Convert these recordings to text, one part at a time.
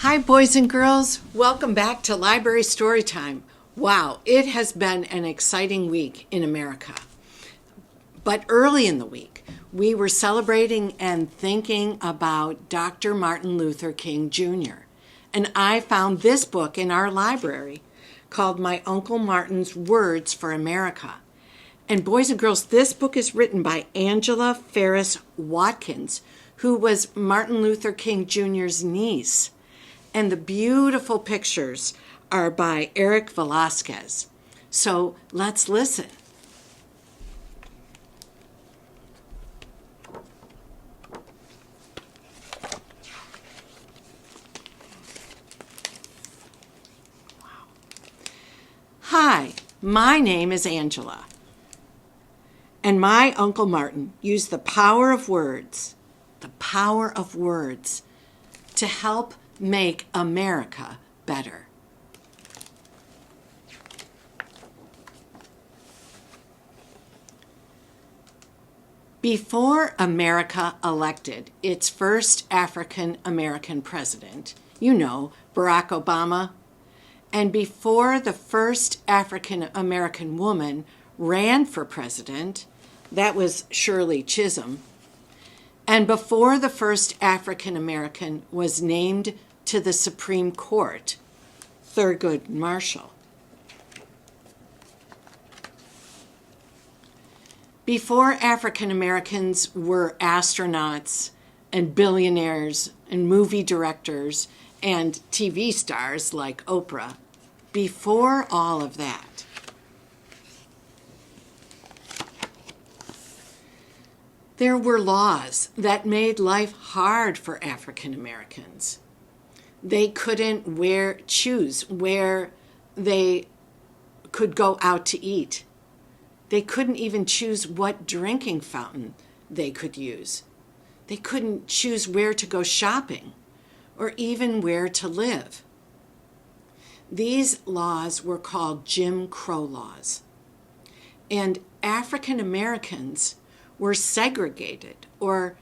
Hi, boys and girls. Welcome back to Library Storytime. Wow, it has been an exciting week in America. But early in the week, we were celebrating and thinking about Dr. Martin Luther King Jr. And I found this book in our library called My Uncle Martin's Words for America. And boys and girls, this book is written by Angela Ferris Watkins, who was Martin Luther King Jr.'s niece. And the beautiful pictures are by Eric Velasquez. So let's listen. Hi, my name is Angela. And my Uncle Martin used the power of words, to help make America better. Before America elected its first African American president, Barack Obama, and before the first African American woman ran for president, that was Shirley Chisholm, and before the first African American was named to the Supreme Court, Thurgood Marshall. Before African Americans were astronauts and billionaires and movie directors and TV stars like Oprah, before all of that, there were laws that made life hard for African Americans. They couldn't choose where they could go out to eat. They couldn't even choose what drinking fountain they could use. They couldn't choose where to go shopping or even where to live. These laws were called Jim Crow laws. And African Americans were segregated or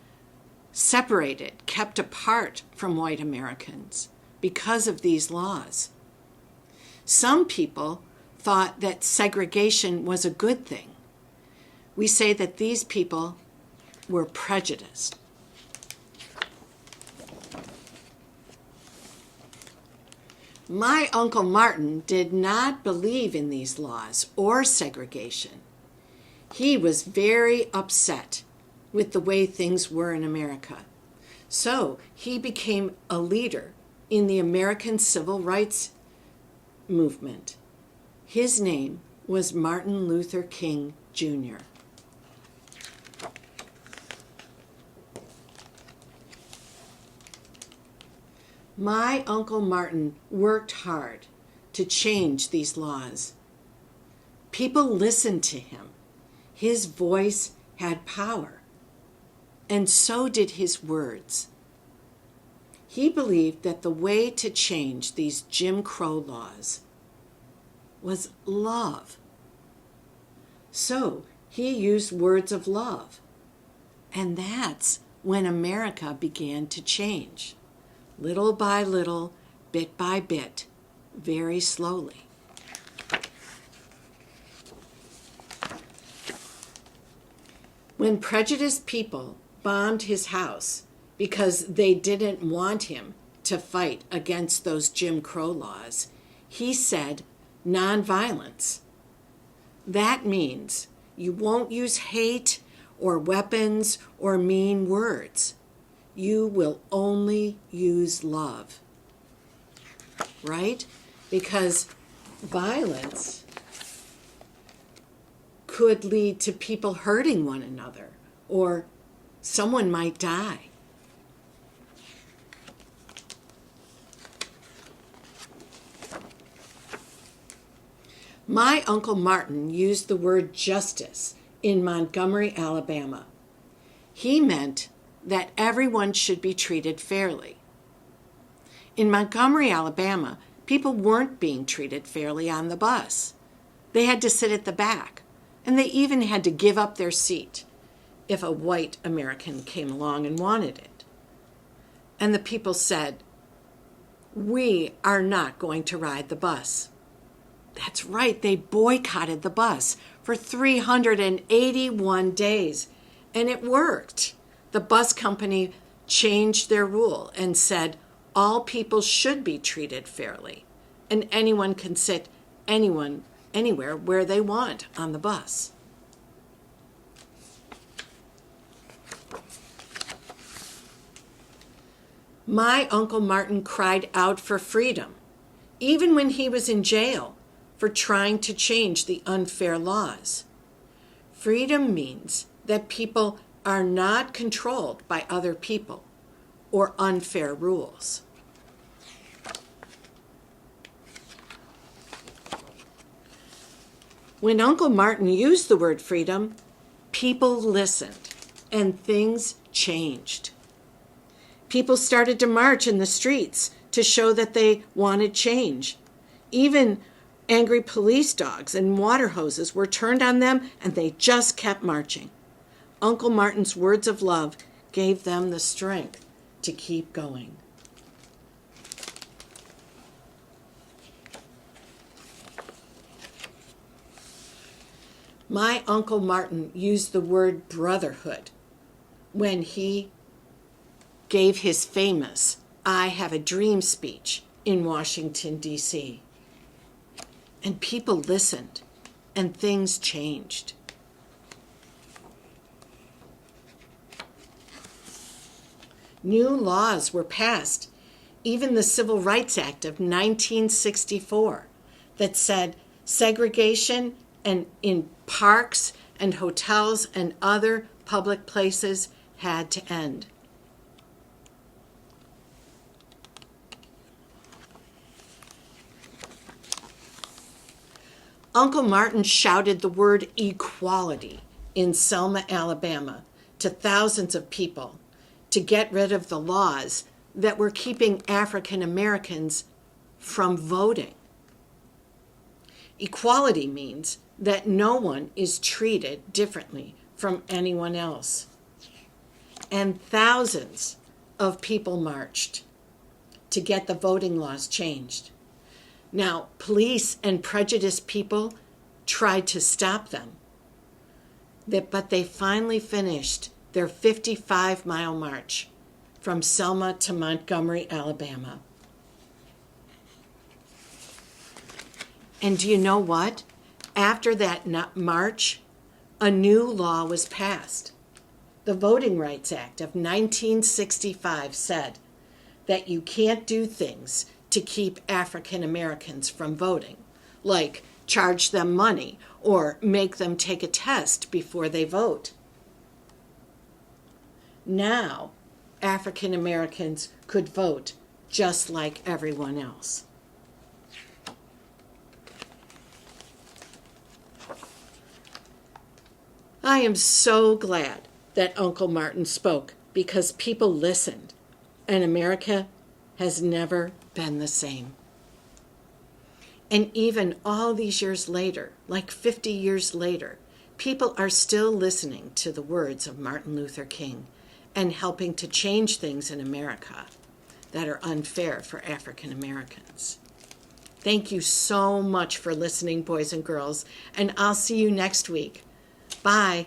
separated, kept apart from white Americans because of these laws. Some people thought that segregation was a good thing. We say that these people were prejudiced. My Uncle Martin did not believe in these laws or segregation. He was very upset with the way things were in America. So he became a leader in the American Civil Rights Movement. His name was Martin Luther King Jr. My Uncle Martin worked hard to change these laws. People listened to him. His voice had power, and so did his words. He believed that the way to change these Jim Crow laws was love. So he used words of love, and that's when America began to change, little by little, bit by bit, very slowly. When prejudiced people bombed his house because they didn't want him to fight against those Jim Crow laws, he said nonviolence. That means you won't use hate or weapons or mean words. You will only use love. Right? Because violence could lead to people hurting one another, or someone might die. My Uncle Martin used the word justice in Montgomery, Alabama. He meant that everyone should be treated fairly. In Montgomery, Alabama, people weren't being treated fairly on the bus. They had to sit at the back, and they even had to give up their seat if a white American came along and wanted it. And the people said, We are not going to ride the bus. That's right, they boycotted the bus for 381 days, and it worked. The bus company changed their rule and said all people should be treated fairly, and anyone can sit anywhere where they want on the bus. My Uncle Martin cried out for freedom, even when he was in jail for trying to change the unfair laws. Freedom means that people are not controlled by other people or unfair rules. When Uncle Martin used the word freedom, people listened and things changed. People started to march in the streets to show that they wanted change. Even angry police dogs and water hoses were turned on them, and they just kept marching. Uncle Martin's words of love gave them the strength to keep going. My Uncle Martin used the word brotherhood when he gave his famous "I Have a Dream" speech in Washington, D.C. And people listened, and things changed. New laws were passed, even the Civil Rights Act of 1964, that said segregation and in parks and hotels and other public places had to end. Uncle Martin shouted the word equality in Selma, Alabama, to thousands of people to get rid of the laws that were keeping African Americans from voting. Equality means that no one is treated differently from anyone else. And thousands of people marched to get the voting laws changed. Now, police and prejudiced people tried to stop them, but they finally finished their 55-mile march from Selma to Montgomery, Alabama. And do you know what? After that march, a new law was passed. The Voting Rights Act of 1965 said that you can't do things to keep African Americans from voting, like charge them money or make them take a test before they vote. Now, African Americans could vote just like everyone else. I am so glad that Uncle Martin spoke because people listened, and America has never been the same. And even all these years later, like 50 years later, people are still listening to the words of Martin Luther King and helping to change things in America that are unfair for African Americans. Thank you so much for listening, boys and girls, and I'll see you next week. Bye.